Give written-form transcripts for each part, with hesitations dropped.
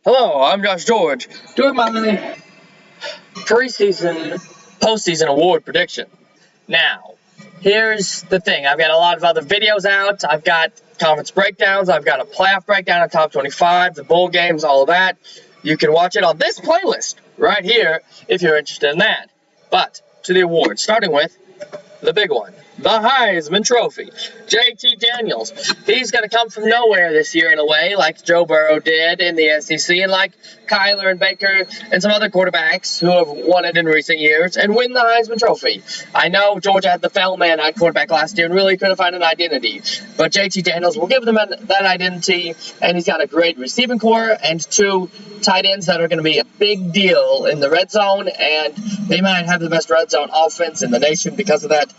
Hello, I'm Josh George, doing my preseason, postseason award prediction. Now, here's the thing. I've got a lot of other videos out. I've got conference breakdowns. I've got a playoff breakdown of top 25, the bowl games, all of that. You can watch it on this playlist right here if you're interested in that. But to the awards, starting with the big one, the Heisman Trophy. JT Daniels, he's going to come from nowhere this year in a way, like Joe Burrow did in the SEC, and like Kyler and Baker and some other quarterbacks who have won it in recent years and win the Heisman Trophy. I know Georgia had the Fellman at quarterback last year and really couldn't find an identity, but JT Daniels will give them that identity, and he's got a great receiving core and two tight ends that are going to be a big deal in the red zone, and they might have the best red zone offense in the nation because of that.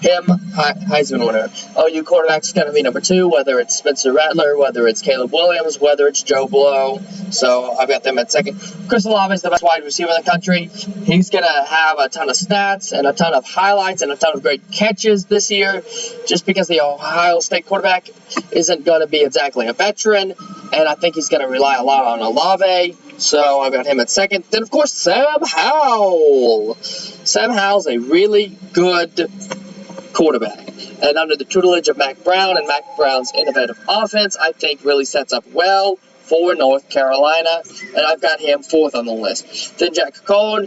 Him, Heisman winner. OU quarterback's going to be number 2, whether it's Spencer Rattler, whether it's Caleb Williams, whether it's Jobe. So I've got them at second. Chris Olave is the best wide receiver in the country. He's going to have a ton of stats and a ton of highlights and a ton of great catches this year, just because the Ohio State quarterback isn't going to be exactly a veteran, and I think he's going to rely a lot on Olave. So I've got him at second. Then, of course, Sam Howell. Sam Howell's a really good quarterback, and under the tutelage of Mac Brown and Mac Brown's innovative offense, I think really sets up well for North Carolina, and I've got him 4th on the list. Then Jack Cohn,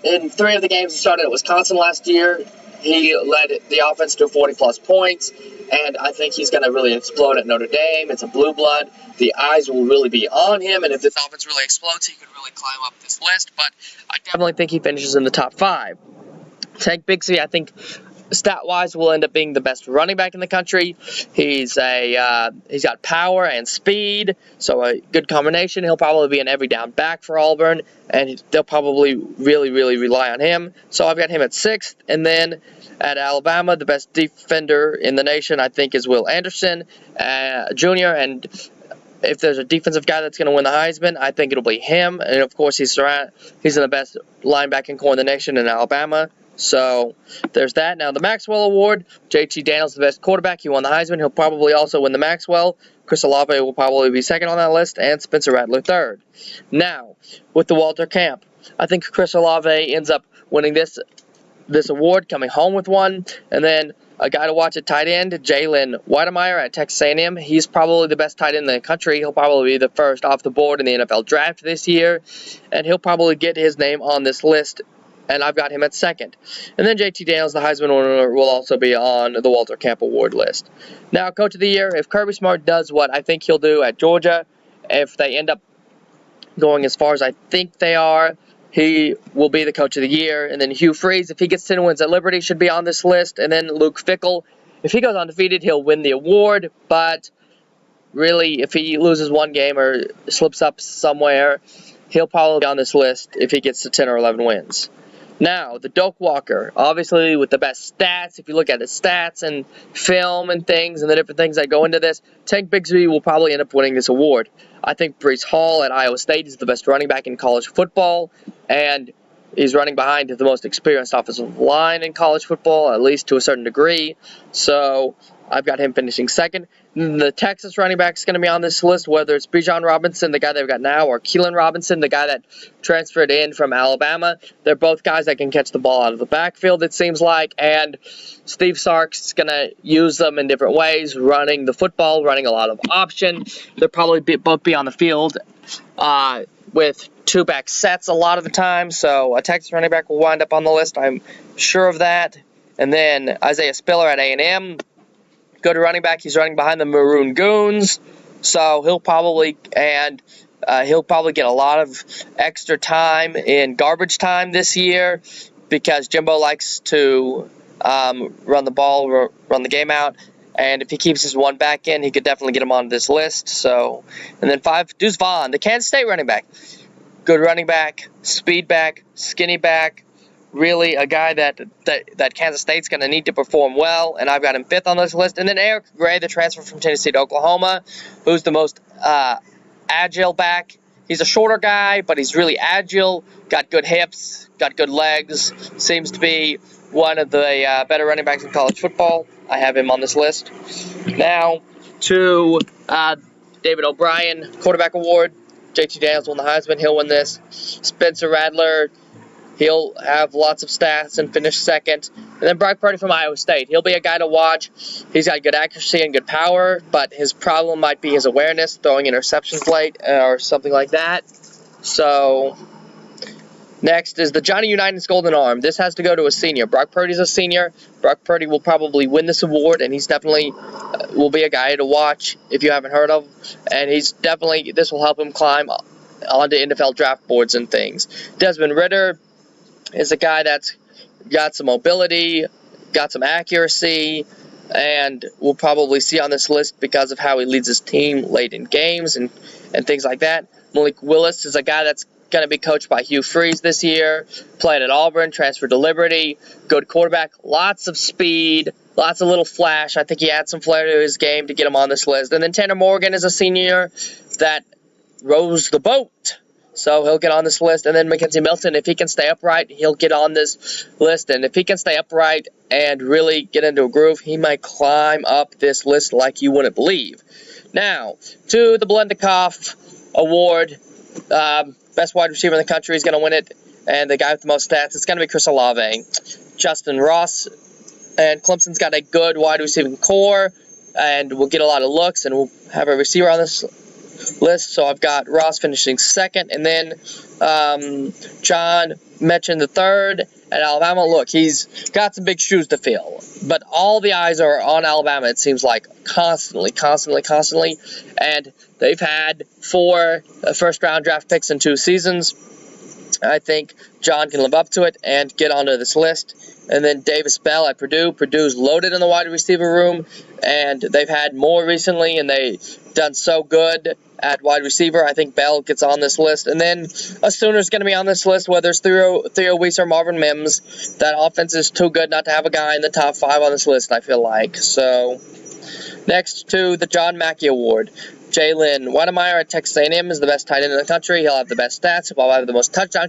in 3 of the games he started at Wisconsin last year, he led the offense to 40-plus points, and I think he's going to really explode at Notre Dame. It's a blue blood. The eyes will really be on him, and if this offense really explodes, he could really climb up this list, but I definitely think he finishes in the top 5. Tank Bigsby, I think, stat-wise, will end up being the best running back in the country. He's got power and speed, so a good combination. He'll probably be an every down back for Auburn, and they'll probably really rely on him. So I've got him at 6th, and then at Alabama, the best defender in the nation, I think, is Will Anderson Jr., and if there's a defensive guy that's going to win the Heisman, I think it'll be him. And, of course, he's in the best linebacking core in the nation in Alabama. So there's that. Now, the Maxwell Award, JT Daniels, the best quarterback. He won the Heisman. He'll probably also win the Maxwell. Chris Olave will probably be 2nd on that list, and Spencer Rattler 3rd. Now, with the Walter Camp, I think Chris Olave ends up winning this award, coming home with one. And then a guy to watch at tight end, Jalen Wydermyer at Texas A&M. He's probably the best tight end in the country. He'll probably be the first off the board in the NFL draft this year, and he'll probably get his name on this list, and I've got him at 2nd. And then JT Daniels, the Heisman winner, will also be on the Walter Camp Award list. Now, Coach of the Year, if Kirby Smart does what I think he'll do at Georgia, if they end up going as far as I think they are, he will be the Coach of the Year. And then Hugh Freeze, if he gets 10 wins at Liberty, should be on this list. And then Luke Fickell, if he goes undefeated, he'll win the award. But really, if he loses one game or slips up somewhere, he'll probably be on this list if he gets to 10 or 11 wins. Now, the Doak Walker, obviously with the best stats. If you look at his stats and film and things and the different things that go into this, Tank Bigsby will probably end up winning this award. I think Breece Hall at Iowa State is the best running back in college football, and he's running behind the most experienced offensive line in college football, at least to a certain degree. So I've got him finishing 2nd. The Texas running back is going to be on this list, whether it's Bijan Robinson, the guy they've got now, or Keelan Robinson, the guy that transferred in from Alabama. They're both guys that can catch the ball out of the backfield, it seems like, and Steve Sark's going to use them in different ways, running the football, running a lot of option. They'll probably both be on the field with 2-back sets a lot of the time, so a Texas running back will wind up on the list, I'm sure of that. And then Isaiah Spiller at A&M. Good running back. He's running behind the Maroon Goons, so he'll probably get a lot of extra time in garbage time this year because Jimbo likes to run the ball, run the game out, and if he keeps his one back in, he could definitely get him on this list. So, and then 5, Deuce Vaughn, the Kansas State running back. Good running back, speed back, skinny back. Really a guy that Kansas State's going to need to perform well, and I've got him 5th on this list. And then Eric Gray, the transfer from Tennessee to Oklahoma, who's the most agile back. He's a shorter guy, but he's really agile, got good hips, got good legs, seems to be one of the better running backs in college football. I have him on this list. Now to David O'Brien Quarterback Award. JT Daniels won the Heisman. He'll win this. Spencer Rattler, he'll have lots of stats and finish second. And then Brock Purdy from Iowa State. He'll be a guy to watch. He's got good accuracy and good power, but his problem might be his awareness, throwing interceptions late or something like that. So, next is the Johnny Unitas Golden Arm. This has to go to a senior. Brock Purdy's a senior. Brock Purdy will probably win this award, and he's definitely will be a guy to watch if you haven't heard of. And this will help him climb onto NFL draft boards and things. Desmond Ridder is a guy that's got some mobility, got some accuracy, and we'll probably see on this list because of how he leads his team late in games and things like that. Malik Willis is a guy that's going to be coached by Hugh Freeze this year, played at Auburn, transferred to Liberty, good quarterback, lots of speed, lots of little flash. I think he adds some flair to his game to get him on this list. And then Tanner Morgan is a senior that rows the boat, so he'll get on this list. And then Mackenzie Milton, if he can stay upright, he'll get on this list. And if he can stay upright and really get into a groove, he might climb up this list like you wouldn't believe. Now, to the Blendikoff Award. Best wide receiver in the country is going to win it, and the guy with the most stats, it's going to be Chris Olave. Justin Ross and Clemson's got a good wide receiving core, and we'll get a lot of looks, and we'll have a receiver on this list. So I've got Ross finishing second, and then John mentioned the third at Alabama. Look, he's got some big shoes to fill, but all the eyes are on Alabama, it seems like, constantly, and they've had 4 first-round draft picks in 2 seasons. I think John can live up to it and get onto this list. And then Davis Bell at Purdue. Purdue's loaded in the wide receiver room, and they've had more recently, and they've done so good at wide receiver. I think Bell gets on this list. And then a Sooner's going to be on this list, whether it's Theo Weiss or Marvin Mims. That offense is too good not to have a guy in the top 5 on this list, I feel like. So, next to the John Mackey Award. Jalen Wedemeyer at Texas A&M is the best tight end in the country. He'll have the best stats. He'll probably have the most touchdown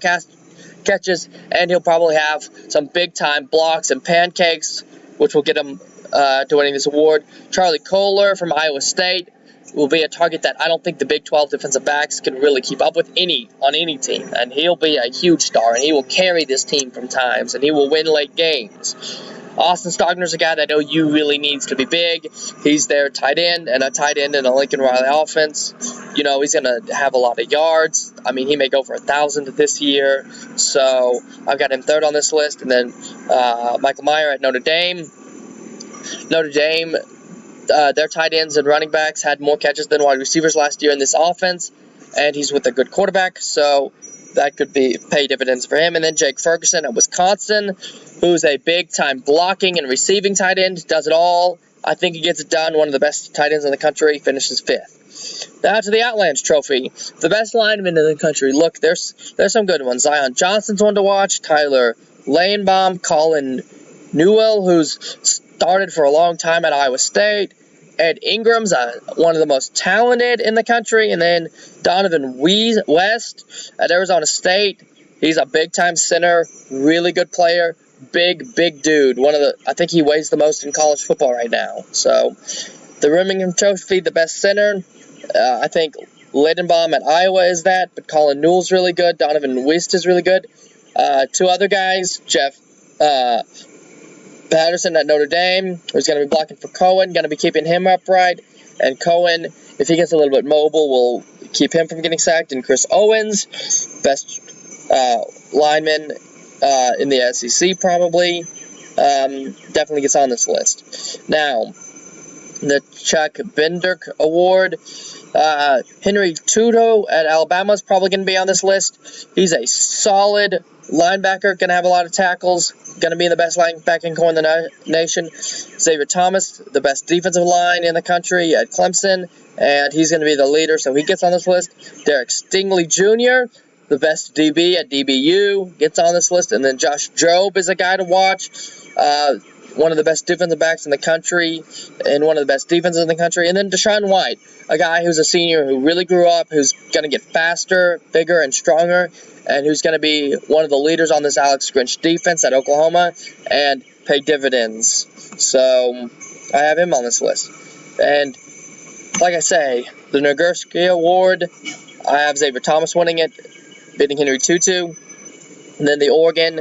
catches, and he'll probably have some big-time blocks and pancakes, which will get him to winning this award. Charlie Kohler from Iowa State will be a target that I don't think the Big 12 defensive backs can really keep up with on any team, and he'll be a huge star, and he will carry this team from times, and he will win late games. Austin Stogner's a guy that OU really needs to be big. He's their tight end, and a tight end in a Lincoln Riley offense. You know, he's going to have a lot of yards. I mean, he may go for 1,000 this year. So I've got him third on this list. And then Michael Mayer at Notre Dame. Notre Dame, their tight ends and running backs had more catches than wide receivers last year in this offense. And he's with a good quarterback, so that could pay dividends for him. And then Jake Ferguson at Wisconsin, who's a big-time blocking and receiving tight end, does it all. I think he gets it done. One of the best tight ends in the country, finishes 5th. Now to the Outlands Trophy, the best linemen in the country. Look, there's some good ones. Zion Johnson's one to watch. Tyler Lanebaum, Colin Newell, who's started for a long time at Iowa State. Ed Ingram's one of the most talented in the country. And then Donovan West at Arizona State. He's a big-time center, really good player, big dude. I think he weighs the most in college football right now. So the Remington Trophy, the best center. I think Ladenbaum at Iowa is that, but Colin Newell's really good. Donovan West is really good. 2 other guys, Jeff Patterson at Notre Dame, who's going to be blocking for Cohen, going to be keeping him upright. And Cohen, if he gets a little bit mobile, will keep him from getting sacked. And Chris Owens, best lineman in the SEC probably, definitely gets on this list. Now, the Chuck Bendirk Award. Henry Tudo at Alabama is probably going to be on this list. He's a solid linebacker, going to have a lot of tackles, going to be the best linebacking core in the nation. Xavier Thomas, the best defensive line in the country at Clemson, and he's going to be the leader, so he gets on this list. Derek Stingley Jr., the best DB at DBU, gets on this list. And then Josh Jobe is a guy to watch. One of the best defensive backs in the country and one of the best defenses in the country. And then DeShaun White, a guy who's a senior who really grew up, who's going to get faster, bigger, and stronger, and who's going to be one of the leaders on this Alex Grinch defense at Oklahoma and pay dividends. So I have him on this list. And like I say, the Nagurski Award, I have Xavier Thomas winning it, beating Henry Tutu. And then the Oregon,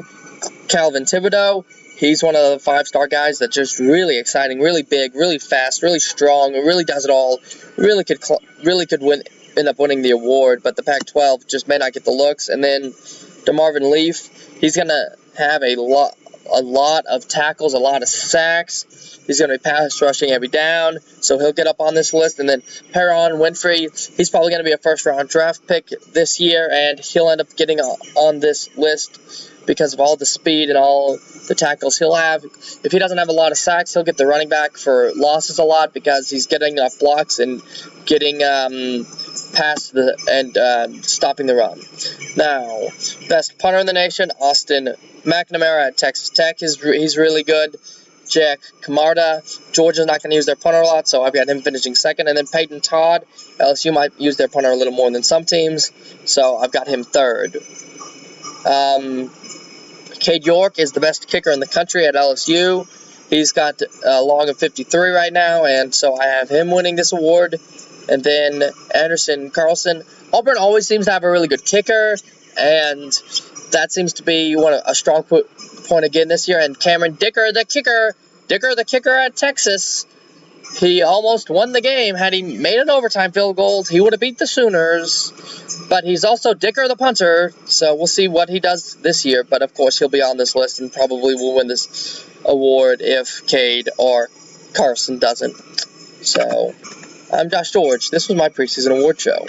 Calvin Thibodeaux. He's one of the 5-star guys that's just really exciting, really big, really fast, really strong, really does it all. Really could end up winning the award, but the Pac-12 just may not get the looks. And then DeMarvin Leaf, he's gonna have a lot of tackles, a lot of sacks. He's going to be pass rushing every down, so he'll get up on this list. And then Perrion, Winfrey, he's probably going to be a first-round draft pick this year, and he'll end up getting on this list because of all the speed and all the tackles he'll have. If he doesn't have a lot of sacks, he'll get the running back for losses a lot because he's getting off blocks and getting past and stopping the run. Now, best punter in the nation, Austin McNamara at Texas Tech. He's really good. Jack Camarda. Georgia's not going to use their punter a lot, so I've got him finishing second. And then Peyton Todd. LSU might use their punter a little more than some teams, so I've got him third. Cade York is the best kicker in the country at LSU. He's got a log of 53 right now, and so I have him winning this award. And then Anderson Carlson. Auburn always seems to have a really good kicker, and that seems to be a strong point again this year. And Cameron Dicker, the kicker at Texas, he almost won the game. Had he made an overtime field goal, he would have beat the Sooners. But he's also Dicker, the punter, so we'll see what he does this year. But, of course, he'll be on this list and probably will win this award if Cade or Carlson doesn't. So, I'm Josh George. This was my preseason award show.